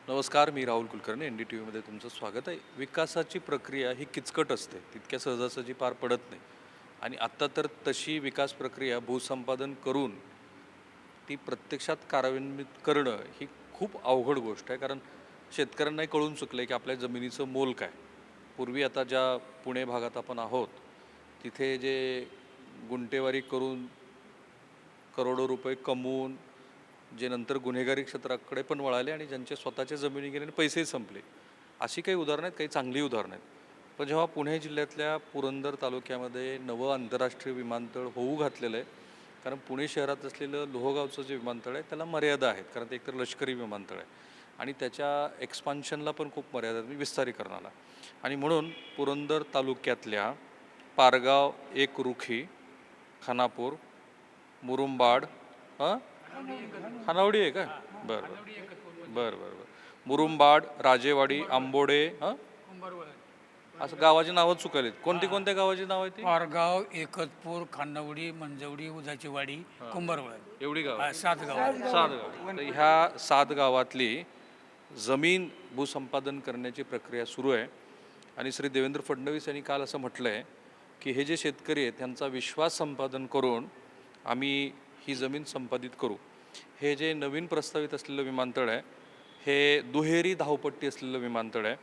नमस्कार, मी राहुल कुलकर्णी. NDTVमध्ये तुमचं स्वागत आहे. विकासाची प्रक्रिया ही किचकट असते, तितक्या सहजासहजी पार पडत नाही. आणि आत्ता तर तशी विकास प्रक्रिया भूसंपादन करून ती प्रत्यक्षात कार्यान्वित करणं ही खूप अवघड गोष्ट आहे. कारण शेतकऱ्यांनाही कळून चुकलं आहे की आपल्या जमिनीचं मोल काय. पूर्वी आता ज्या पुणे भागात आपण आहोत, तिथे जे गुंठेवारी करून करोडो रुपये कमवून जे नंतर गुन्हेगारी क्षेत्राकडे पण वळाले आणि ज्यांचे स्वतःच्या जमिनी गेले आणि पैसेही संपले, अशी काही उदाहरणं आहेत, काही चांगली उदाहरणं आहेत. पण जेव्हा पुणे जिल्ह्यातल्या पुरंदर तालुक्यामध्ये नवं आंतरराष्ट्रीय विमानतळ होऊ घातलेलं आहे, कारण पुणे शहरात असलेलं लोहगावचं जे विमानतळ आहे त्याला मर्यादा आहेत, कारण ते एकतर लष्करी विमानतळ आहे आणि त्याच्या एक्सपान्शनला पण खूप मर्यादा आहेत, विस्तारीकरणाला. आणि म्हणून पुरंदर तालुक्यातल्या पारगाव, एकरुखी, खानापूर, मुरुंबाड, हां खानावडी आहे का? बरं बरं बरं बरं बरं. मुरुंबाड, राजेवाडी, आंबोडे, हां असं गावाची नावं चुकलेत. कोणत्या गावाची नाव आहे ती? पारगाव, एकतपूर, खानावडी, मंजवडी, उदाचीवाडी, कुंभारवळ. एवढी गाव? 7 गाव. 7 गाव. तर ह्या 7 गावातली जमीन भूसंपादन करण्याची प्रक्रिया सुरू आहे. आणि श्री देवेंद्र फडणवीस यांनी काल असं म्हटलं आहे की हे जे शेतकरी आहेत त्यांचा विश्वास संपादन करून आम्ही ही जमीन संपादित करू. हे जे नवीन प्रस्तावित असलेलं विमानतळ आहे हे दुहेरी धावपट्टी असलेलं विमानतळ आहे.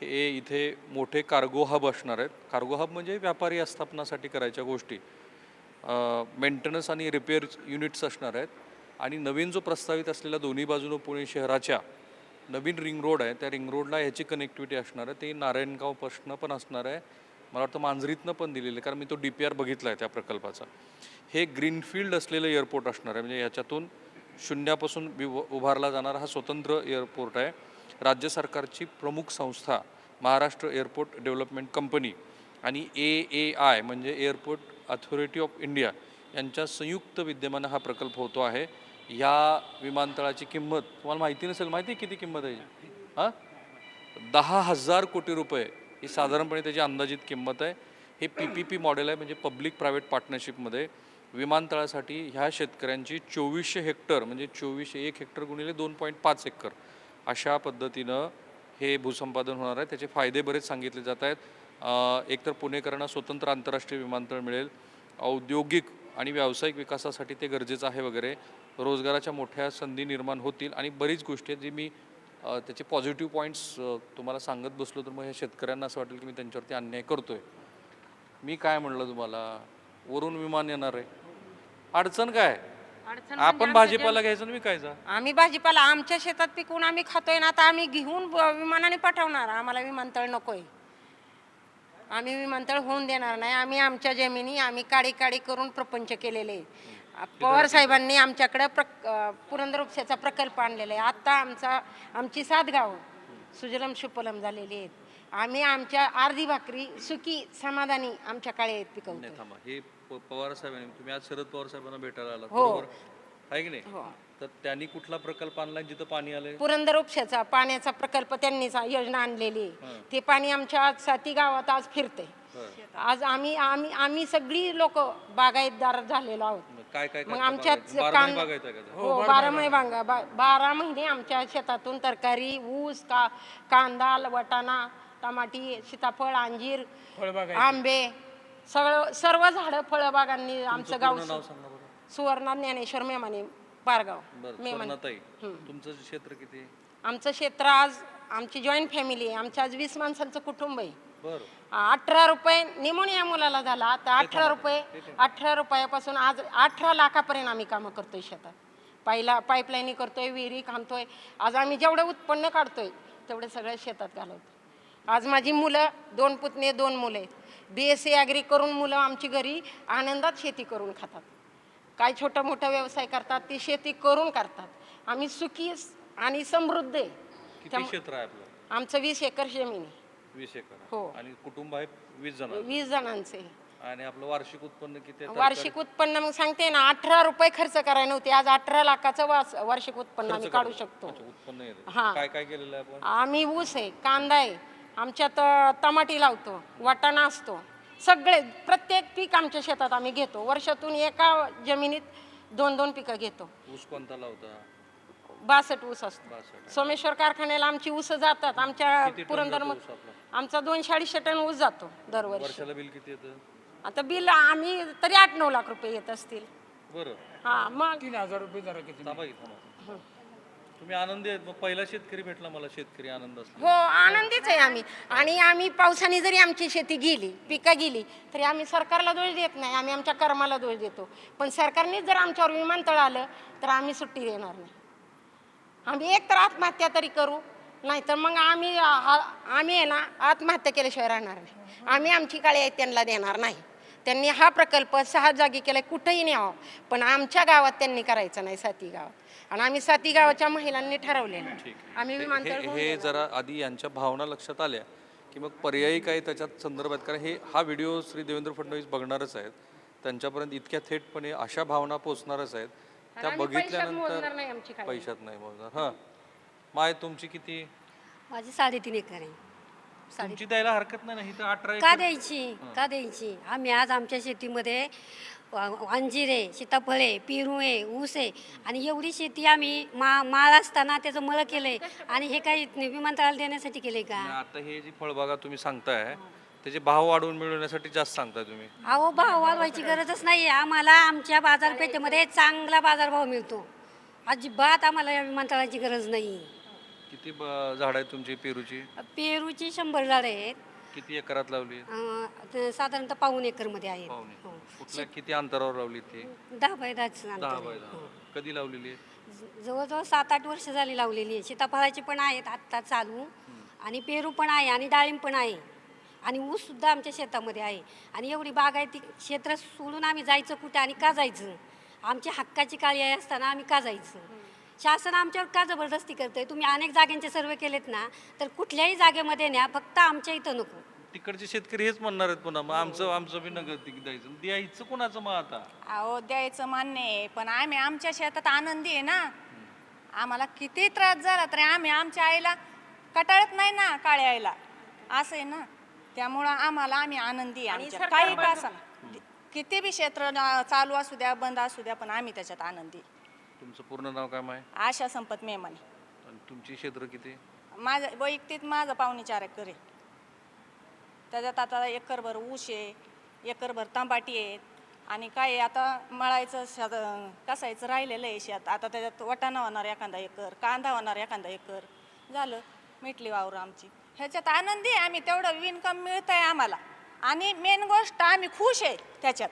हे इथे मोठे कार्गो हब असणार आहेत. कार्गो हब म्हणजे व्यापारी आस्थापनासाठी करायच्या गोष्टी, मेंटेनन्स आणि रिपेअर युनिट्स असणार आहेत. आणि नवीन जो प्रस्तावित असलेला दोन्ही बाजूनं पुणे शहराच्या नवीन रिंग रोड आहे, त्या रिंग रोडला ह्याची कनेक्टिव्हिटी असणार आहे. ते नारायणगावपासून पण असणार आहे, मला वाटतं मांजरीतनं पण दिलेलं आहे, कारण मी तो DPR बघितला आहे त्या प्रकल्पाचा. हे ग्रीनफील्ड असलेलं एअरपोर्ट असणार आहे, म्हणजे याच्यातून शून्यापासून उभारला जाणारा हा स्वतंत्र एअरपोर्ट आहे. राज्य सरकारची प्रमुख संस्था महाराष्ट्र एअरपोर्ट डेव्हलपमेंट कंपनी आणि AAI म्हणजे एअरपोर्ट अथॉरिटी ऑफ इंडिया यांच्या संयुक्त विद्यमानं हा प्रकल्प होतो आहे. या विमानतळाची किंमत तुम्हाला माहिती नसेल, माहिती आहे किती किंमत आहे? हां 10,000 कोटी रुपये ही साधारणपणे त्याची अंदाजित किंमत आहे. हे PPP मॉडेल आहे, म्हणजे पब्लिक प्रायव्हेट पार्टनरशिपमध्ये विमानतळासाठी ह्या शेतकऱ्यांची 2400 हेक्टर, म्हणजे 2400 1 हेक्टर गुणिले 2.5 एकर अशा पद्धतीनं हे भूसंपादन होणार आहे. त्याचे फायदे बरेच सांगितले जात आहेत. एकतर पुणेकरांना स्वतंत्र आंतरराष्ट्रीय विमानतळ मिळेल, औद्योगिक आणि व्यावसायिक विकासासाठी ते गरजेचं आहे वगैरे, रोजगाराच्या मोठ्या संधी निर्माण होतील आणि बरीच गोष्टी आहेत जी मी त्याचे पॉझिटिव्ह पॉईंट्स तुम्हाला सांगत बसलो तर मग हे शेतकऱ्यांना असं वाटेल की मी त्यांच्यावरती अन्याय करतोय. मी काय म्हणलं तुम्हाला, वरून विमान येणार आहे, अडचण काय? आपण भाजीपाला घ्यायचा आणि विकायचा. आम्ही भाजीपाला आमच्या शेतात पिकवून आम्ही खातोय ना, आता आम्ही घेऊन विमानाने पाठवणार. आम्हाला विमानतळ नकोय, आम्ही विमानतळ होऊन देणार नाही. आम्ही आमच्या जमिनी आम्ही काडी करून प्रपंच केलेले. पवार साहेबांनी आमच्याकडे पुरंदर उपशाचा प्रकल्प आणलेला आहे. आता आमची 7 गावं सुजलम सुफलम झालेली आहेत. आम्ही आमच्या अर्धी भाकरी सुकी समाधानी आमच्या काळ्यात पिकवतो. थांबा, हे पवार साहेबांनी, तुम्ही आज शरद पवार साहेबांना भेटायला आलात हो. बरोबर आहे की नाही? हो. तर त्यांनी कुठला प्रकल्प आणलाय जिथं पाणी आलंय? पुरंदर उपशाचा पाण्याचा प्रकल्प त्यांनी योजना आणलेली आहे. ते पाणी आमच्या 7 गावात आज फिरते. आज आम्ही सगळी लोक बागायतदार झालेलो आहोत. काय काय मग आमच्यात 12 महिने 12 महिने आमच्या शेतातून तरकारी, ऊस, कांदा, वाटाणा, टमाटी, सीताफळ, अंजीर, आंबे, सर्व झाडं फळबागांनी आमचं गाव. सुवर्णा ज्ञानेश्वर मेमाने, पारगाव. तुमचं क्षेत्र किती? आमचं क्षेत्र आज आमची जॉईंट फॅमिली आहे. आमच्या आज 20 माणसांचं कुटुंब आहे. 18 रुपये निमोनिया मुलाला झाला तर 18 रुपयापासून आज 18 लाखापर्यंत आम्ही कामं करतोय शेतात. पाईपलाईनी करतोय, विहिरी खांदतोय. आज आम्ही जेवढं उत्पन्न काढतोय तेवढं सगळं शेतात घालवतो. आज माझी मुलं 2 पुतणे 2 मुलं आहेत. BSc ॲग्री करून मुलं आमची घरी आनंदात शेती करून खातात. काय छोटा मोठा व्यवसाय करतात, ती शेती करून करतात. आम्ही सुखी आणि समृद्ध आहे. क्षेत्र आहे आपलं? आमचं 20 एकर जमीन आहे. 20 एकर. हो. आणि कुटुंब आहे 20 जणांचे. आणि आपलं वार्षिक उत्पन्न किती? वार्षिक उत्पन्न मग सांगते ना, 18 रुपये खर्च करायला नव्हते, आज 18 लाखाचं वार्षिक उत्पन्न आम्ही काढू शकतो. हा, काय काय केलेलं आहे आपण? आम्ही ऊस आहे, कांदा आहे, आमच्यात टमाटी लावतो, वाटाणा असतो. सगळे प्रत्येक पीक आमच्या शेतात आम्ही घेतो. वर्षातून एका जमिनीत 2-2 पिकं घेतो. ऊस कोणता लावता? 62 ऊस असतो 62. सोमेश्वर कारखान्याला आमची ऊस जातात आमच्या किती टन पुरंदर जातो ऊस आपला? आमचा 200-250 टन ऊस जातो दरवर्षी. वर्षाला बिल किती येतं? आता बिल आम्ही तरी 8-9 लाख रुपये येत असतील. बरं, हा मग 3000 रुपये जरा किती थांबा की थांबा. तुम्ही आनंदी आहेत? मग पहिला शेतकरी भेटला मला, शेतकरी आनंद असला. हो आनंदीच आहे आम्ही. आणि आम्ही पावसाने जरी आमची शेती गेली पिकं गेली तरी आम्ही सरकारला दोष देत नाही, आम्ही आमच्या कर्माला दोष देतो. पण सरकारनेच जर आमच्यावर विमानतळ आलं तर आम्ही सुट्टी देणार नाही. आम्ही एक तर आत्महत्या तरी करू, नाहीतर मग आम्ही आहे ना आत्महत्या केल्याशिवाय राहणार नाही. आम्ही आमची काळी आहे त्यांना देणार नाही. त्यांनी हा प्रकल्प 6 जागी केलाय, कुठंही न्यावं, पण आमच्या गावात त्यांनी करायचं नाही, साती गावात. आणि आम्ही साती गावाच्या महिलांनी ठरवलेलं आम्ही विमानतळ हे जरा आधी यांच्या भावना लक्षात आल्या की मग पर्यायी काय त्याच्यात संदर्भात, कारण हा व्हिडिओ श्री देवेंद्र फडणवीस बघणारच आहेत, त्यांच्यापर्यंत इतक्या थेटपणे अशा भावना पोचणारच आहेत. त्या बघितल्यानंतर पैशात नाही मोजणार. हां माय तुमची किती? माझी 3.5 एकर आहे. तुमची द्यायला हरकत नाही ना, ही तर 18 का द्यायची आम्ही आज आमच्या शेतीमध्ये अंजीर आहे, सीताफळे, पेरू आहे, ऊस आहे आणि एवढी शेती आम्ही माळ असताना त्याचं मळ केलंय आणि हे काही विमानतळाला देण्यासाठी केलंय का? आता हे जी फळबागा तुम्ही सांगताय त्याचे भाव वाढवून मिळवण्यासाठी जास्त सांगताय तुम्ही. अहो भाव वाढवायची गरजच नाही. आम्हाला आमच्या बाजारपेठेमध्ये चांगला बाजारभाव मिळतो. अजिबात आम्हाला या विमानतळाची गरज नाही. किती झाड आहेत तुमची पेरूची? पेरूची 100 झाडं आहेत. किती एकरात लावली? साधारणतः 1.25 एकरमध्ये आहेत. पाहुणे. कुठल्या किती अंतरावर लावली ती? 10 बाय 10 10 बाय 10. कधी लावलेली आहे? जवळजवळ 7-8 वर्ष झाली लावलेली आहे. सीताफळाची पण आहेत आत्ता चालू आणि पेरू पण आहे आणि डाळिंब पण आहे आणि ऊस सुद्धा आमच्या शेतामध्ये आहे. आणि एवढी बागायती क्षेत्र सोडून आम्ही जायचं कुठे आणि का जायचं? आमची हक्काची काळी आहे असताना आम्ही का जायचं? शासन आमच्यावर का जबरदस्ती करतंय? तुम्ही अनेक जागांचे सर्वे केलेत ना, तर कुठल्याही जागेमध्ये न्या, फक्त आमच्या इथं नको. तिकडचे शेतकरी हेच म्हणणार आहेत पुन्हा, मग आमचं बी नगर द्यायचं. द्यायचं कोणाचं मग आता? अहो द्यायचं मान्य आहे, पण आम्ही आमच्या शेतात आनंदी आहे ना. आम्हाला किती त्रास झाला तरी आम्ही आमच्या आईला कटाळत नाही ना, काळ्या आईला असं आहे ना. त्यामुळं आम्ही आनंदी आहे. आमच्या काही का सांग किती बी क्षेत्र चालू असू द्या बंद असू द्या, पण आम्ही त्याच्यात आनंदी. तुमचं पूर्ण नाव काय आहे? आशा संपत मेमाने. आणि तुमची क्षेत्र किती? माझं वैयक्तिक माझं 4.25 एकर आहे. त्याच्यात आता एकरभर ऊस आहे, एकरभर तांबाटी आहेत आणि काय आता मळायचं कसायचं राहिलेलं आहे शेत. आता त्याच्यात वाटाणा होणार एखादा एकर, कांदा होणार एखादा एकर, झालं मिटली वावर आमची. ह्याच्यात आनंदी आहे आम्ही. तेवढं इन्कम मिळतं आहे आम्हाला. आणि मेन गोष्ट आम्ही खुश आहे त्याच्यात.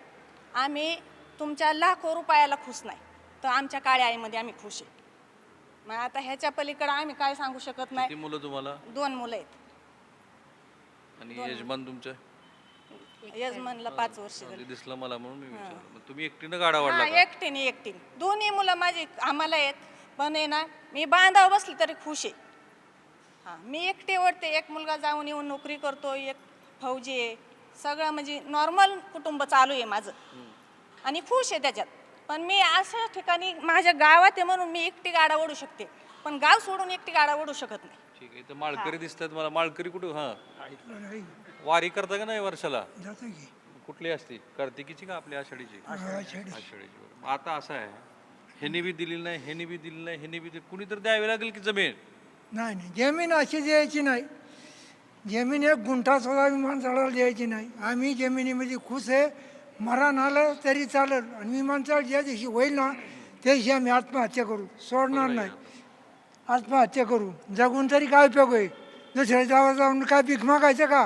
आम्ही तुमच्या लाखो रुपयाला खुश नाही, तर आमच्या काळ्या आईमध्ये आम्ही खुश आहे. मग आता ह्याच्या पलीकडे आम्ही काय सांगू शकत नाही. किती मुलं तुम्हाला? 2 मुलं आहेत. आणि यजमान तुमचं? यजमानला 5 वर्ष झाली. दिसलं मला म्हणून मी विचारलं. मग तुम्ही एकटीनं गाडा वाढला हा, का? एकटीने दोन्ही मुलं माझी आम्हाला आहेत, पण आहे ना मी बांधावर बसली तरी खुश आहे. हां मी एकटी वाटते. एक मुलगा जाऊन येऊन नोकरी करतो, एक फौजी आहे. सगळं म्हणजे नॉर्मल कुटुंब चालू आहे माझं आणि खुश आहे त्याच्यात. पण मी अशा ठिकाणी माझ्या गावात आहे म्हणून मी एकटी गाडा ओढू शकते, पण गाव सोडून एकटी गाडा ओढू शकत नाही. ठीक आहे. इथं माळकरी दिसतात मला. माळकरी कुठे? हां वारी करता का नाही वर्षाला? कुठली असते? कार्तिकीची का आपल्या आषाढीची? आषाढीची. आता असं आहे, ह्यानी बी दिली नाही, ह्यानी बी दिली नाही, ह्यानी बी दिली, कुणी तर द्यावी लागेल की जमीन? नाही नाही, जमीन अशी द्यायची नाही. जमीन 1 गुंठा सुद्धा विमानतळाला द्यायची नाही. आम्ही जमिनीमध्ये खुश आहे. मरण आलं तरी चालेल आणि विमानतळ ज्या दिवशी होईल ना त्या दिवशी आम्ही आत्महत्या करू, सोडणार नाही. आत्महत्या करू, जगून तरी काय उपयोग आहे? दुसऱ्या गावात जाऊन काय भीक मागायचं का?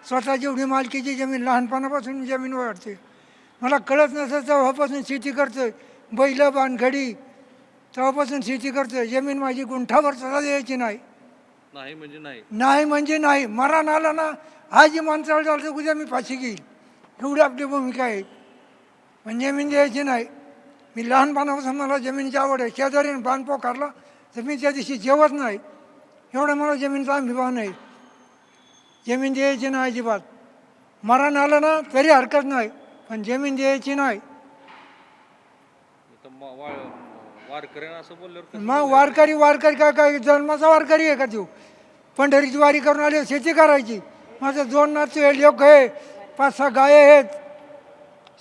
स्वतः जेवढी मालकीची जमीन, लहानपणापासून जमीन वाढते. मला कळत नसतं तेव्हापासून शेती करतोय, बैल बानखडी तेव्हापासून शेती करतोय. जमीन माझी गुंठावर सुद्धा द्यायची नाही. नाही म्हणजे नाही. नाही म्हणजे नाही. मरण आलं ना आज विमानतळ झालं तर उद्या मी फाशी घेईल, एवढी आपली भूमिका आहे. पण जमीन द्यायची नाही. मी लहानपणापासून मला जमिनीची आवड आहे. शेजारीने बांध पोकारला तर मी त्या दिवशी जेवत नाही, एवढं मला जमिनीचा अभिमान आहे. जमीन द्यायची नाही अजिबात. मरण आलं ना तरी हरकत नाही, पण जमीन द्यायची नाही. वारकऱ्यांना असं बोलल्यावर मग वारकरी काय जन्माचा वारकरी आहे का तू? पंढरीची वारी करून आली शेती करायची. माझं 2 नातू लोक आहे, 5-6 गाय आहेत,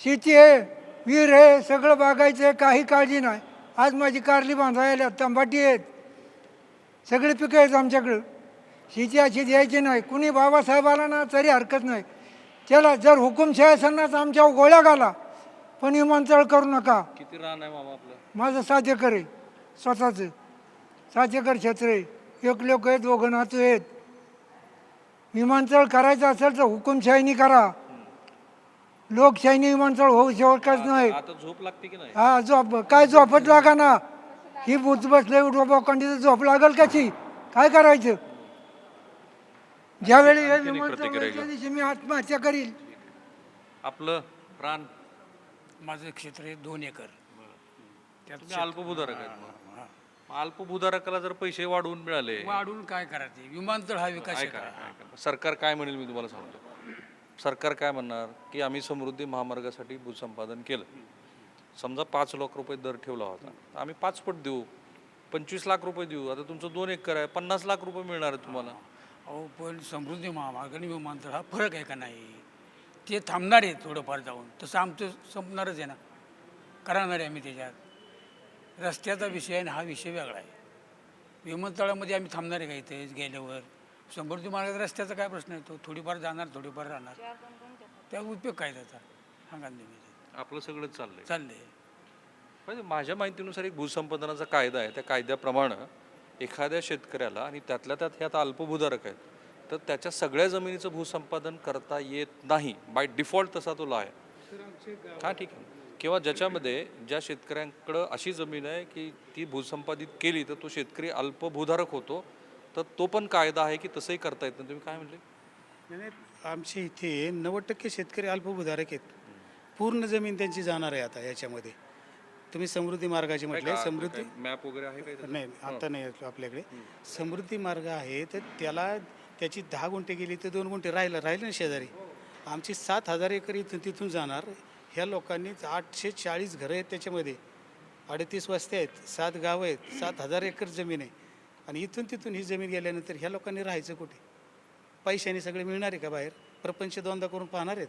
शेती आहे, विहीर आहे, सगळं बागायचं आहे, काही काळजी नाही. आज माझी कारली बांधायला, तंबाटी आहेत, सगळे पिकं आहेत आमच्याकडं. शेती अशी द्यायची नाही. कुणी बाबासाहेब आला ना तरी हरकत नाही. त्याला जर हुकुमशाही असेल ना तर आमच्या गोळ्या घाला, पण विमानतळ करू नका. किती रान आहे मामा आपलं? माझं 7 एकर आहे स्वतःचं. 7 एकर क्षेत्र आहे. एक लोक आहेत, 2 नातू आहेत. विमानतळ करायचं असेल तर हुकुमशाहीने करा. लोकशाहीने विमानतळ होऊ शकत नाही. आता झोप लागते की नाही? हा झोप काय झोपत लागा ना. ही बुच बसले डोबाखंडीचं झोप लागल कशी? काय करायचं? ज्यावेळी हे विमानतळ होईल, त्या दिवशी मी आत्महत्या करील. आपलं रान माझं क्षेत्र आहे 2 एकर. त्यात तुम्ही अल्पभूधारक आहेत मग. अल्पभूधारकाला जर पैसे वाढवून मिळाले, वाढून काय करायचे? विमानतळ हा विकास ऐका, सरकार काय म्हणेल मी तुम्हाला सांगतो. सरकार काय म्हणणार की आम्ही समृद्धी महामार्गासाठी भूसंपादन केलं. समजा 5 लाख रुपये दर ठेवला होता, तर आम्ही 5 पट देऊ, 25 लाख रुपये देऊ. आता तुमचं 2 एकर आहे, 50 लाख रुपये मिळणार आहे तुम्हाला. अहो पण समृद्धी महामार्ग आणि विमानतळ हा फरक आहे का नाही? ते थांबणार आहे थोडंफार जाऊन, तसं आमचं संपणारच आहे ना. करणार आहे आम्ही त्याच्यात. रस्त्याचा विषय आणि हा विषय वेगळा आहे. विमानतळामध्ये आम्ही थांबणार आहे का इथे गेल्यावर? समृद्धी मार्गात रस्त्याचा काय प्रश्न येतो? थोडीफार जाणार, थोडीफार राहणार. त्या उपयोग काय त्याचा? सांगा तुम्ही. आपलं सगळं चाललंय. चाललंय. म्हणजे माझ्या माहितीनुसार एक भूसंपादनाचा कायदा आहे. त्या कायद्याप्रमाणे एखाद्या शेतकऱ्याला, आणि त्यातल्या त्यात हे आता अल्पभूधारक आहेत, तर त्याच्या सगळ्या जमिनीचं भूसंपादन करता येत नाही. बाय डिफॉल्ट तसा तो लॉ आहे. हां ठीक आहे. किंवा ज्याच्यामध्ये ज्या शेतकऱ्यांकडं अशी जमीन आहे की ती भूसंपादित केली तर तो शेतकरी अल्पभूधारक होतो, तर तो पण कायदा आहे की तसंही करता येत नाही. तुम्ही काय म्हणले? नाही, आमच्या इथे 90% शेतकरी अल्पभूधारक आहेत. पूर्ण जमीन त्यांची जाणार आहे आता याच्यामध्ये. तुम्ही समृद्धी मार्गाची म्हटले, समृद्धी मॅप वगैरे आहे काय? नाही आता नाही आपल्याकडे. समृद्धी मार्ग आहे तर त्याला त्याची 10 गुंठे गेली तर 2 गुंठे राहिलं ना शेजारी. आमची 7,000 एकर इथून तिथून जाणार. ह्या लोकांनी 840 घरं आहेत त्याच्यामध्ये, 38 वस्त्या आहेत, 7 गावं आहेत, 7,000 एकर जमीन आहे. आणि इथून तिथून ही जमीन गेल्यानंतर ह्या लोकांनी राहायचं कुठे? पैशाने सगळे मिळणार आहे का बाहेर? प्रपंच दोनदा करून पाहणार आहेत?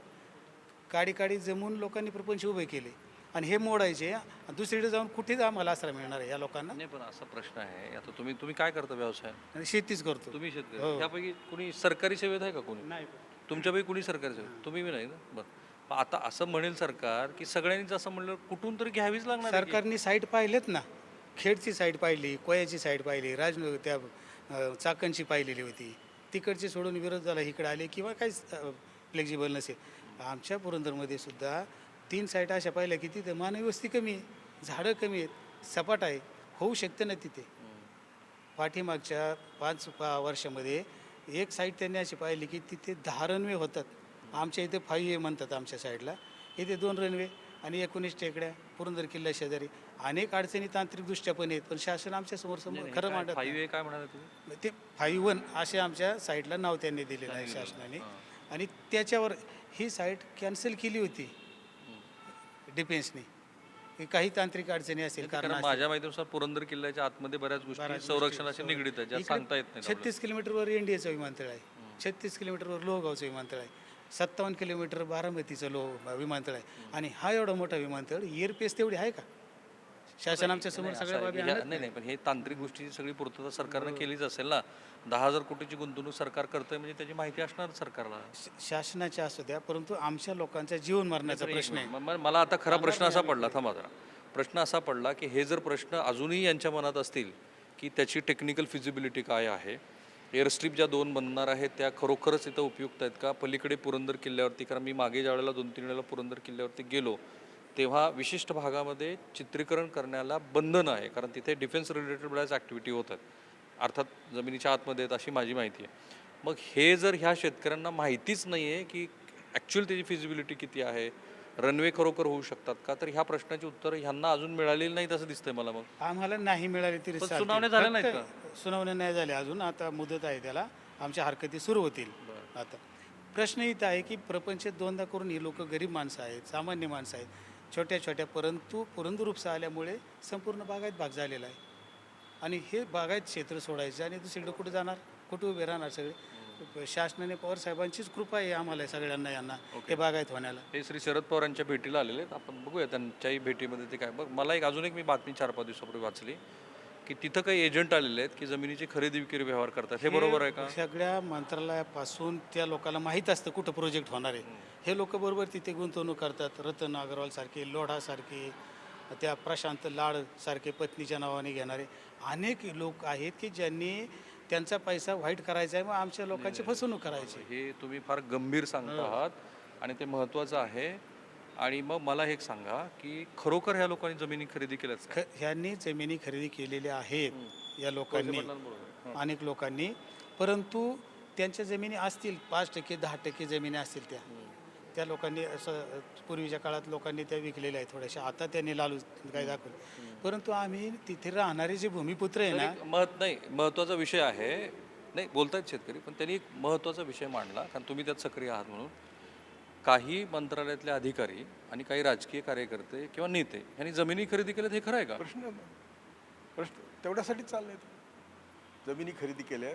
काडी जमून लोकांनी प्रपंच उभे केले आणि हे मोडायचे. दुसरीकडे जाऊन कुठेच आम्हाला आसरा मिळणार आहे या लोकांना? नाही, पण असा प्रश्न आहे. आता तुम्ही काय करता व्यवसाय? आणि शेतीच करतो. तुम्ही शेतकरी. त्यापैकी कुणी सरकारी सेवेत आहे का कोणी? नाही. तुमच्यापैकी कुणी सरकारी सेवेत? तुम्ही बी नाही ना? बरं. आता असं म्हणेल सरकार की सगळ्यांनीच असं म्हणलं, कुठून तरी घ्यावीच लागणार आहे की? सरकारने साईट पाहिलेत ना. खेडची साईट पाहिली, कोयाची साईट पाहिली, त्या चाकणची पाहिलेली होती. तिकडची सोडून विरोध झाला, इकडे आले किंवा काहीच फ्लेक्झिबल नसेल. आमच्या पुरंदरमध्ये सुद्धा 3 साईट अशा पाहिल्या की तिथे मानवी वस्ती कमी आहे, झाडं कमी आहेत, सपाट आहे, होऊ शकतं ना तिथे. पाठीमागच्या 5 वर्षामध्ये एक साईट त्यांनी अशी पाहिली की तिथे 10 रनवे होतात. आमच्या इथे 5 म्हणतात आमच्या साईडला. इथे 2 रनवे आणि 19 टेकड्या, पुरंदर किल्ला शेजारी. अनेक अडचणी तांत्रिकदृष्ट्या पण आहेत, पण शासन आमच्या समोर खरं मांडत नाही. 5A काय म्हणाले तुम्ही? ते 5-1 असे आमच्या साईडला नाव त्यांनी दिलेलं आहे शासनाने. आणि त्याच्यावर ही साईट कॅन्सल केली होती डिफेन्सने. काही तांत्रिक अडचणी असेल कारण माझ्या माहितीनुसार पुरंदर किल्ल्याच्या आतमध्ये बऱ्याच गोष्टी संरक्षणाशी निगडीत आहेत, ज्या सांगता येत नाही. 36 किलोमीटरवर एनडीएचं विमानतळ आहे, 36 किलोमीटरवर लोहगावचं विमानतळ आहे, 57 किलोमीटर बारामतीचं विमानतळ आहे. आणि हा एवढा मोठा विमानतळ, एअरपेस तेवढी आहे का? शासन आमच्या समोर सगळ्या बाबी आणत नाही नाही, पण हे तांत्रिक गोष्टीची सगळी पूर्तता सरकारनं केलीच असेल ना. 10,000 कोटीची गुंतवणूक सरकार करतंय म्हणजे त्याची माहिती असणार सरकारला. शासनाच्या असू द्या, परंतु आमच्या लोकांचा जीवन मरण्याचा प्रश्न आहे. मला आता खरा प्रश्न असा पडला, थांबा जरा. प्रश्न असा पडला की हे जर प्रश्न अजूनही यांच्या मनात असतील की त्याची टेक्निकल फिजिबिलिटी काय आहे, एअरस्ट्रीप ज्या 2 बनणार आहेत त्या खरोखरच इथं उपयुक्त आहेत का, पलीकडे पुरंदर किल्ल्यावरती, कारण मी मागे ज्या वेळेला 2-3 वेळेला पुरंदर किल्ल्यावरती गेलो तेव्हा विशिष्ट भागामध्ये चित्रीकरण करण्याला बंधन आहे, कारण तिथे डिफेन्स रिलेटेड बऱ्याच ॲक्टिव्हिटी होतात, अर्थात जमिनीच्या आतमध्ये आहेत अशी माझी माहिती आहे. मग हे जर ह्या शेतकऱ्यांना माहितीच नाही आहे की ॲक्च्युअल त्याची फिजिबिलिटी किती आहे, रनवे खरोखर होऊ शकतात का, तर ह्या प्रश्नाची उत्तर ह्यांना अजून मिळालेली नाहीत असं दिसतंय मला. मग आम्हाला नाही मिळाली तरी पण चालते. सुनावण्या झाल्या नाहीत का? सुनावण्या नाही झाल्या अजून. आता मुदत आहे त्याला, आमच्या हरकती सुरू होतील. आता प्रश्न इथं आहे की प्रपंच 2दा करून ही लोक गरीब माणसं आहेत, सामान्य माणसं आहेत, छोट्या छोट्या, परंतु पुरंदर उपसा आल्यामुळे संपूर्ण बागायत भाग झालेला आहे. आणि हे बागायत क्षेत्र सोडायचं आणि दुसरीकडे कुठे जाणार, कुठे उभे राहणार सगळे? शासनाने पवार साहेबांचीच कृपा आहे आम्हाला सगळ्यांना, यांना हे बागायत होण्याला. हे श्री शरद पवारांच्या भेटीला आलेले आहेत, आपण बघूया त्यांच्याही भेटीमध्ये ते काय. बघ, मला अजून एक मी बातमी 4-5 दिवसापूर्वी वाचली की तिथं काही एजंट आलेले आहेत की जमिनीची खरेदी विक्री व्यवहार करतात, हे बरोबर आहे का? सगळ्या मंत्रालयापासून त्या लोकांना माहीत असतं कुठं प्रोजेक्ट होणार आहे. हे लोक बरोबर तिथे गुंतवणूक करतात. रतन अग्रवाल सारखे, लोढासारखे, त्या प्रशांत लाड सारखे पत्नीच्या नावाने घेणारे अनेक लोक आहेत की ज्यांनी त्यांचा पैसा व्हाईट करायचा आहे, मग आमच्या लोकांची फसवणूक करायची. हे तुम्ही फार गंभीर सांगत आहात आणि ते महत्त्वाचं आहे. आणि मग मला हे एक सांगा की खरोखर ह्या लोकांनी जमिनी खरेदी केल्यात का? ह्यांनी जमिनी खरेदी केलेल्या आहेत या लोकांनी, अनेक लोकांनी, परंतु त्यांच्या जमिनी असतील 5% 10% जमिनी असतील त्या लोकांनी असं पूर्वीच्या काळात लोकांनी त्या विकलेल्या आहेत थोड्याशा. आता त्यांनी लालू काय दाखवलं, परंतु आम्ही तिथे राहणारे जे भूमिपुत्र आहे ना, नाही, महत्त्वाचा विषय आहे. नाही बोलतायत शेतकरी, पण त्यांनी एक महत्त्वाचा विषय मांडला, कारण तुम्ही त्यात सक्रिय आहात म्हणून. काही मंत्रालयातले अधिकारी आणि काही राजकीय कार्यकर्ते किंवा नेते यांनी जमिनी खरेदी केल्यात, हे खरं आहे का? प्रश्न तेवढ्यासाठी चालले. जमिनी खरेदी केल्या,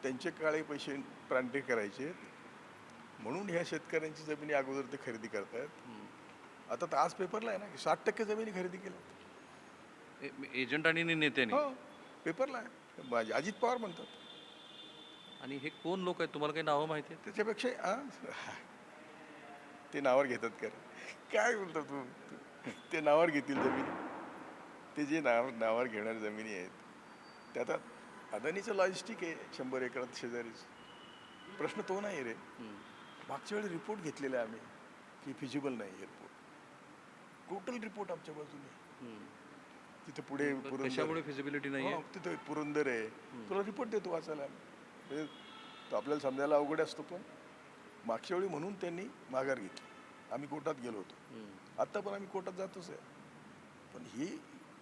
त्यांचे काळे पैसे प्रांटे करायचे म्हणून ह्या शेतकऱ्यांची जमिनी अगोदर ते खरेदी करतायत. आता तर आज पेपरला आहे ना की 60% जमिनी खरेदी केल्या. एजंट आणि नेत्यांनी. हो, पेपरला आहे. अजित पवार म्हणतात. आणि हे कोण लोक आहेत, तुम्हाला काही नावं माहिती आहेत? त्याच्यापेक्षा ते नावावर घेतात का रे? काय बोलतो तू? ते नावावर घेतील जमिनी. ते जे नावावर घेणाऱ्या जमिनी आहेत ते आता अदानीचं लॉजिस्टिक आहे 100 एकरात शेजारीच. प्रश्न तो नाही रे. मागच्या वेळी रिपोर्ट घेतलेला आहे आम्ही की फिजिबल नाही एअरपोर्ट. टोटल रिपोर्ट आमच्या बाजूने. तिथे पुढे त्याच्यामुळे फिजिबिलिटी नाही आहे. तिथे पुरंदर आहे. तुला रिपोर्ट देतो वाचायला. म्हणजे तो आपल्याला समजायला अवघड असतो, पण मागच्या वेळी म्हणून त्यांनी माघार घेतली. आम्ही कोर्टात गेलो होतो. आत्ता पण आम्ही कोर्टात जातोच आहे. पण ही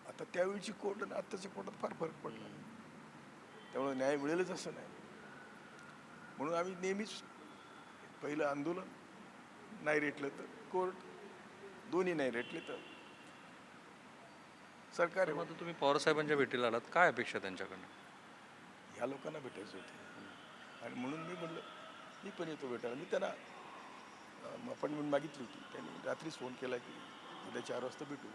आता त्यावेळीची कोर्ट आणि आत्ताच्या कोर्टात फार फरक पडला. त्यामुळे न्याय मिळेलच असं नाही. म्हणून आम्ही नेहमीच पहिलं आंदोलन, नाही रेटलं तर कोर्ट, दोन्ही नाही रेटले तर सरकार. तर मग तुम्ही पवार साहेबांच्या भेटीला आलात, काय अपेक्षा त्यांच्याकडनं? ह्या लोकांना भेटायचं होतं आणि म्हणून मी म्हणलं मी पण येतो भेटायला. मी त्यांना अपॉइंटमेंट मागितली होती. त्यांनी रात्रीच फोन केला की उद्या 4 वाजता भेटू.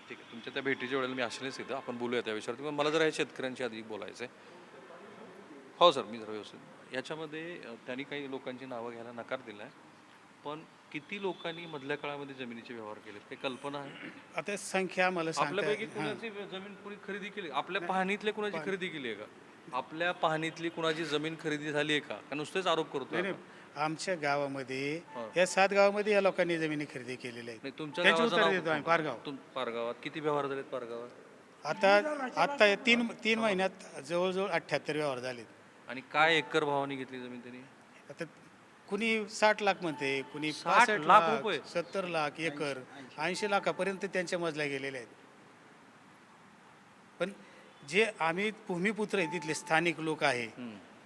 ठीक आहे, तुमच्या त्या भेटीच्या वेळेला मी असलेच इथं, आपण बोलूया त्या विषयावरती. पण मला जरा हे शेतकऱ्यांची आधी बोलायचं आहे. हो सर, मी जरा व्यवस्थित. याच्यामध्ये त्यांनी काही लोकांची नावं घ्यायला नकार दिला आहे, पण किती लोकांनी मधल्या काळामध्ये जमिनीचे व्यवहार केले, काही कल्पना आहे? आता संख्या मला आपल्यापैकी कुणाची जमीन कुणी खरेदी केली? आपल्या पाहणीतल्या कुणाची खरेदी केली आहे का? आपल्या पाहणीतली कुणाची जमीन खरेदी झाली आहे का? नुसतेच आरोप करतो? नाही, आमच्या गावामध्ये या 7 गावामध्ये या लोकांनी जमिनी खरेदी केलेल्या आहेत. नाही, तुमच्या त्यांची गावाचं उत्तर नाव देतो आम्ही. पारगाव. पारगावात किती व्यवहार झालेत? पारगावात आता या 3 महिन्यात जवळजवळ 78 व्यवहार झालेत. आणि काय एकर भावाने घेतली जमीन त्यांनी? आता कुणी 60 लाख म्हणते, कुणी 60 65 लाख लाख, रुपये? 70 लाख एकर, 80 लाखापर्यंत त्यांच्या मजल्या गेलेल्या आहेत. पण जे आम्ही भूमिपुत्र आहे, तिथले स्थानिक लोक आहे,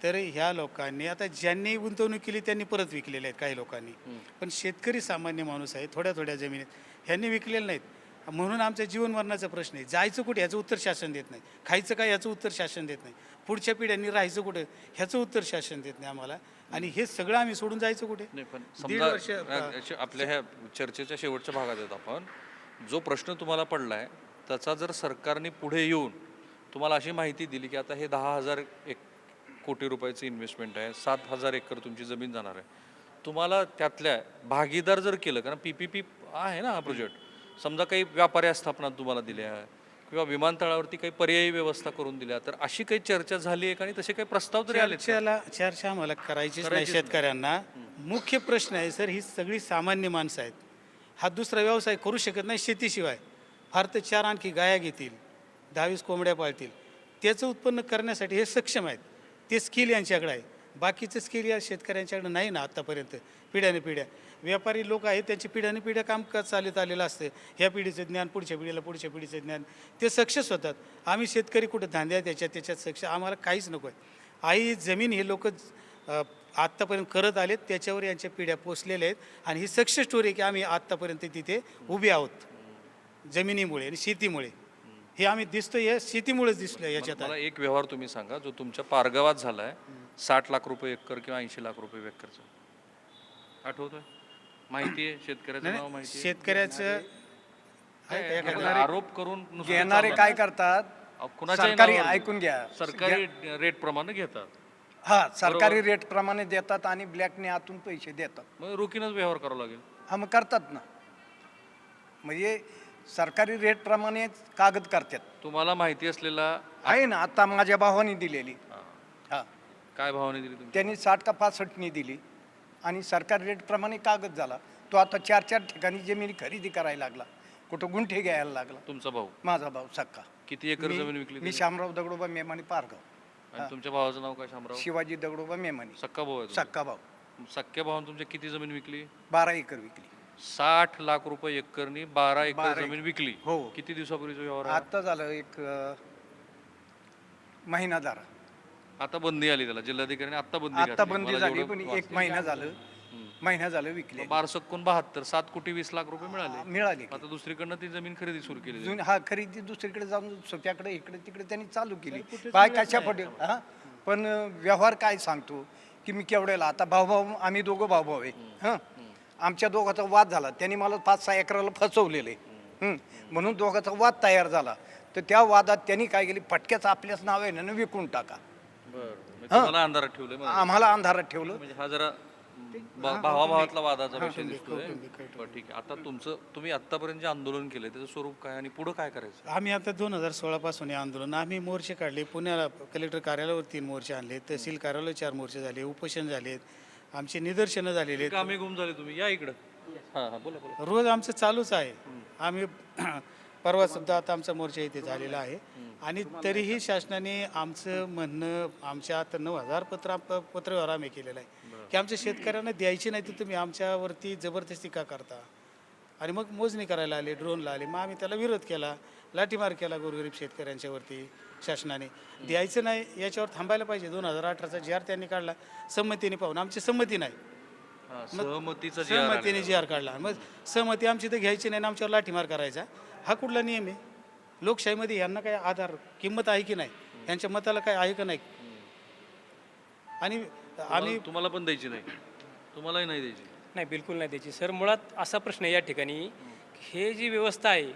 तर ह्या लोकांनी आता ज्यांनी गुंतवणूक केली त्यांनी परत विकलेल्या आहेत काही लोकांनी. पण शेतकरी सामान्य माणूस आहे, थोड्या थोड्या जमिनीत ह्यांनी विकलेलं नाहीत. म्हणून आमच्या जीवन मरणाचा प्रश्न आहे. जायचं कुठे ह्याचं उत्तर शासन देत नाही. खायचं काय ह्याचं उत्तर शासन देत नाही. पुढच्या पिढ्यांनी राहायचं कुठं ह्याचं उत्तर शासन देत नाही आम्हाला. आणि हे सगळं आम्ही सोडून जायचं कुठे? नाही, पण 1.5 समजा आपल्या ह्या चर्चेच्या शेवटच्या भागात आहेत आपण, जो प्रश्न तुम्हाला पडलाय त्याचा जर सरकारने पुढे येऊन तुम्हाला अशी माहिती दिली की आता हे 10,000 कोटी रुपयाचं इन्व्हेस्टमेंट आहे, 7,000 एकर तुमची जमीन जाणार आहे, तुम्हाला त्यातल्या भागीदार जर केलं, कारण PPP आहे ना हा प्रोजेक्ट, समजा काही व्यापारी स्थापना तुम्हाला दिल्या किंवा विमानतळावरती काही पर्यायी व्यवस्था करून दिल्या, तर अशी काही चर्चा झाली आहे का? आणि तसे काही प्रस्ताव तरी आले? चर्चा आम्हाला करायचीच नाही. शेतकऱ्यांना मुख्य प्रश्न आहे सर, ही सगळी सामान्य माणसं आहेत. हा दुसरा व्यवसाय करू शकत नाही शेतीशिवाय. फार तर 4 आणखी गाया घेतील, 10-20 कोंबड्या पाळतील. त्याचं उत्पन्न करण्यासाठी हे सक्षम आहेत. ते स्किल यांच्याकडे आहे. बाकीचं स्किल या शेतकऱ्यांच्याकडे नाही ना आत्तापर्यंत. पिढ्याने पिढ्या व्यापारी लोक आहेत, त्यांची पिढ्याने पिढ्या काम चालत आलेलं असतं. ह्या पिढीचं ज्ञान पुढच्या पिढीला, पुढच्या पिढीचं ज्ञान, ते सक्सेस होतात. आम्ही शेतकरी कुठं धांद्या त्याच्यात सक्सेस, आम्हाला काहीच नको आहे. आई जमीन हे लोक आत्तापर्यंत करत आलेत, त्याच्यावर यांच्या पिढ्या पोचलेल्या आहेत. आणि ही सक्सेस स्टोरी की आम्ही आत्तापर्यंत तिथे उभे आहोत जमिनीमुळे आणि शेतीमुळे. हे आम्ही दिसतो, या शेतीमुळेच दिसलो याच्यात. मला एक व्यवहार तुम्ही सांगा जो तुमच्या पारगावात झाला आहे, 60 लाख रुपये एकर किंवा 80 लाख रुपये एकरचा, आठवतोय? माहिती आहे? शेतकऱ्याचं नाव माहिती आहे? शेतकऱ्याचं म्हणजे आरोप करून नुसतं घेणारे चालणार काय नाही. करतात कुणाच्याही सरकारी नावावर ऐकून घ्या सरकारी रेट प्रमाणे घेतात. हा सरकारी रेट प्रमाणे देतात आणि ब्लॅकने आतून पैसे देतात. मग रोखीनच व्यवहार करावा लागेल. हा मग करतात ना, म्हणजे सरकारी रेट प्रमाणे कागद करतात. तुम्हाला माहिती असलेला आहे ना, आता माझ्या भावाने दिलेली. हा काय भावाने दिली तुम्ही? त्यांनी 60 का 65 दिली आणि सरकारी रेट प्रमाणे कागद झाला. तो आता 4 ठिकाणी जमीन खरेदी करायला लागला, कुठं गुंठे घ्यायला लागला. तुमचा भाऊ माझा भाऊ सक्का. किती एकर जमीन विकली मी त्याने? शामराव दगडोबा मेमाने पारगाव. आणि तुमच्या भावाचं नाव काय? शामराव शिवाजी दगडोबा मेमाने. सक्का भाऊ आहे तुमचा? सक्का भाऊ. सख्या भावाने तुमच्या किती जमीन विकली? 12 एकर विकली. 60 लाख रुपये एकरनी 12 एकर 12 जमीन विकली. हो. किती दिवसापूर्वीचा व्यवहार आहे? आता झालं एक महिना झाला. आता बंदी आली त्याला, जिल्हाधिकाऱ्याने आता बंदी आता घातली. बंदी मला झाली, जेवढं पण वाचलं. 1 महिना झालं. महिना झालं विकले. 1272 7,20,00,000 मिळाले. मिळाली. आता दुसरीकडनं ती जमीन खरेदी सुरू केली. हा खरेदी दुसरीकडे जाऊन स्वतःकडे इकडे तिकडे त्यांनी चालू केली. काय कशा पडे हा, पण व्यवहार काय सांगतो की मी केवढ्याला आता भाऊ आम्ही दोघं भाऊ आहे. हां, आमच्या दोघांचा वाद झाला. त्यांनी मला 5-6 एकराला फसवलेलं आहे. म्हणून दोघांचा वाद तयार झाला. तर त्या वादात त्यांनी काय केली, फटक्याच आपल्याच नाव आहे ना विकून टाका. तुम्हाला अंधारात ठेवलंय मला. आम्हाला अंधारात ठेवलं. म्हणजे हा जरा भावाभावातला वादाचा विषय दिसतोय. बरं, ठीक आहे. आता तुम्ही आतापर्यंत जे आंदोलन केलंय त्याचं स्वरूप काय आणि पुढे काय करायचं? आम्ही आता 2016 पासून हे आंदोलन आम्ही मोर्चे काढले. पुण्याला कलेक्टर कार्यालयावर 3 मोर्चे आणले, तहसील कार्यालयावर 4 मोर्चे झाले, उपोषण झालेत, आमचे निदर्शनं झालेले आहेत. कामे गुम झाले तुम्ही, या इकडं. हां हां, बोला बोला. रोज आमचं चालूच आहे. आम्ही परवा सुद्धा आता आमचा मोर्चा इथे झालेला आहे आणि तरीही शासनाने आमचं म्हणणं, आमच्या आता 9,000 पत्रव्यवहार आम्ही केलेला आहे की आमच्या शेतकऱ्यांना द्यायची नाही, तर तुम्ही आमच्यावरती जबरदस्ती का करता. आणि मग मोजणी करायला आले, ड्रोनला आले, मग आम्ही त्याला विरोध केला, लाठीमार केला गोरगरीब शेतकऱ्यांच्यावरती. शासनाने द्यायचं नाही याच्यावर थांबायला पाहिजे. 2018चा जी आर त्यांनी काढला संमतीने पाहून, आमची संमती नाही, सहमतीचा सहमतीने जी आर काढला. मग सहमती आमची तर घ्यायची नाही, आमच्यावर लाठीमार करायचा. हा कुठला नियम आहे? लोकशाहीमध्ये यांना काय आधार किंमत आहे की नाही, यांच्या मताला काय आहे का नाही? आणि आम्ही तुम्हाला पण द्यायची नाही, तुम्हालाही नाही द्यायची. नाही, बिलकुल नाही द्यायची सर. मुळात असा प्रश्न आहे या ठिकाणी, हे जी व्यवस्था आहे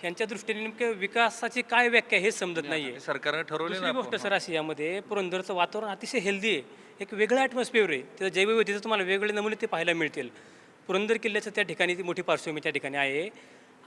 ह्यांच्या दृष्टीने नेमकं विकासाची काय व्याख्या हे समजत नाही आहे. सरकारने ठरवले दुसरी गोष्ट सर अशी, यामध्ये पुरंदरचं वातावरण अतिशय हेल्दी आहे, एक वेगळं ॲटमॉस्फिअर आहे. त्याचं जैवविविधतेचं तुम्हाला वेगवेगळे नमुने ते पाहायला मिळतील. पुरंदर किल्ल्याचं त्या ठिकाणी ती मोठी पार्श्वभूमी त्या ठिकाणी आहे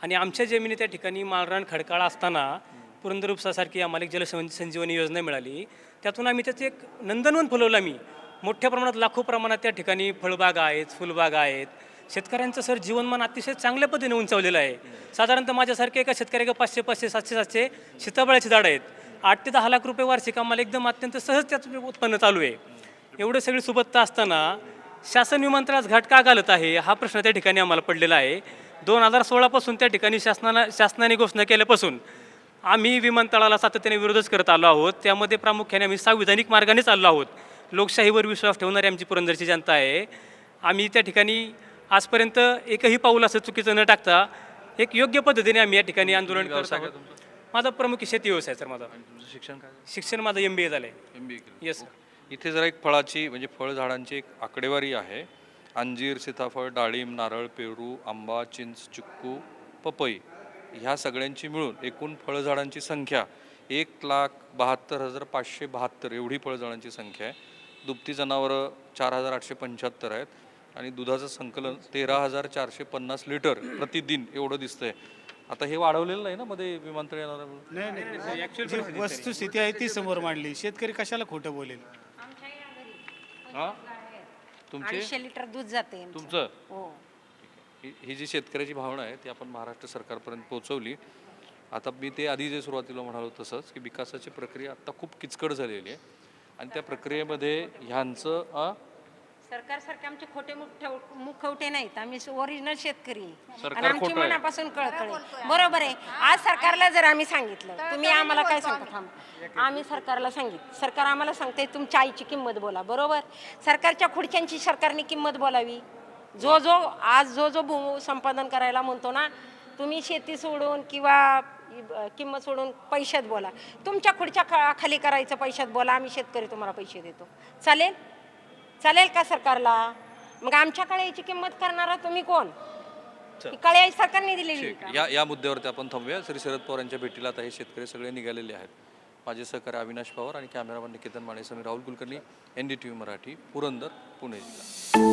आणि आमच्या जमिनी त्या ठिकाणी माळरान खडकाळा असताना पुरंदर उपसासारखी आम्हाला एक जलसंजीवनी योजना मिळाली. त्यातून आम्ही त्याचं एक नंदनवन फुलवलं. आम्ही मोठ्या प्रमाणात लाखो प्रमाणात त्या ठिकाणी फळबागा आहेत, फुलबागा आहेत. शेतकऱ्यांचं सर जीवनमान अतिशय चांगल्या पद्धतीने उंचावलेलं आहे. साधारणतः माझ्यासारखे एका शेतकऱ्याला 500-500, 700-700 सीताफळाची झाडं आहेत. 8 ते 10 लाख रुपये वार्षिक आम्हाला एकदम अत्यंत सहज त्याचं उत्पन्न चालू आहे. एवढं सगळी सुबत्ता असताना शासन विमानतळास घाट का घालत आहे हा प्रश्न त्या ठिकाणी आम्हाला पडलेला आहे. 2016 पासून त्या ठिकाणी शासनाने घोषणा केल्यापासून आम्ही विमानतळाला सातत्याने विरोधच करत आलो आहोत. त्यामध्ये प्रामुख्याने आम्ही संविधानिक मार्गानेच आलो आहोत. लोकशाहीवर विश्वास ठेवणारी आमची पुरंदरची जनता आहे. आम्ही त्या ठिकाणी आजपर्यंत एकही पाऊल असं चुकीचं न टाकता एक योग्य पद्धतीने आम्ही या ठिकाणी आंदोलन करत आहोत. माझा प्रमुख शेती व्यवसाय सर. माझा तुमचं शिक्षण काय? शिक्षण माझं MBA झालं आहे. MBA केलं. Yes sir. इथे जरा एक फळाची म्हणजे फळझाडांची एक आकडेवारी आहे. अंजीर, सीताफळ, डाळिंब, नारळ, पेरू, आंबा, चिंच, चिक्कू, पपई ह्या सगळ्यांची मिळून एकूण फळझाडांची संख्या 1,72,572 एवढी फळझाडांची संख्या आहे. दुभती जनावरं 4,875 आहेत आणि दुधाचं संकलन 13,450 लिटर प्रतिदिन एवढं दिसतंय. आता हे वाढवलेलं नाही ना मध्ये विमानतळ येणार? नाही, जी वस्तुस्थिती आहे ती समोर मांडली. शेतकरी कशाला खोटं बोलेल? हां, तुमचे 250 लिटर दूध जाते तुमचं हो. ही जी शेतकऱ्याची भावना आहे ती आपण महाराष्ट्र सरकारपर्यंत पोहोचवली. आता मी ते आधी जे सुरुवातीला म्हणालो तसंच की विकासाची प्रक्रिया आता खूप किचकट झालेली आहे आणि त्या प्रक्रियेमध्ये ह्यांचं सरकारसारखे आमचे खोटे मुखवटे नाहीत. आम्ही ओरिजिनल शेतकरी सरकार आणि आमची खोटं आहे. मनापासून कळकळी. बरोबर आहे. आज सरकारला जर आम्ही सांगितलं, तुम्ही आम्हाला काय सांगता? थांब, आम्ही सरकारला सांगितलं, सरकार आम्हाला सांगते तुमच्या आईची किंमत बोला. बरोबर, सरकारच्या खुर्च्यांची सरकारने किंमत बोलावी. जो भू संपादन करायला म्हणतो ना, तुम्ही शेती सोडून किंवा किंमत सोडून पैशात बोला. तुमच्या खुर्च्या खाली करायचं पैशात बोला. आम्ही शेतकरी तुम्हाला पैसे देतो. चालेल? चालेल का सरकारला? मग आमच्याकडे याची किंमत करणारा तुम्ही कोण? ही काळे सरकारने दिलेली आहे ठीक, या मुद्द्यावरती आपण थांबूया. श्री शरद पवार यांच्या भेटीला आता हे शेतकरी सगळे निघालेले आहेत. माझे सहकारी अविनाश पवार आणि कॅमेरामॅन निकेतन माने, समीर राहुल कुलकर्णी, NDTV मराठी, पुरंदर, पुणे जिल्हा.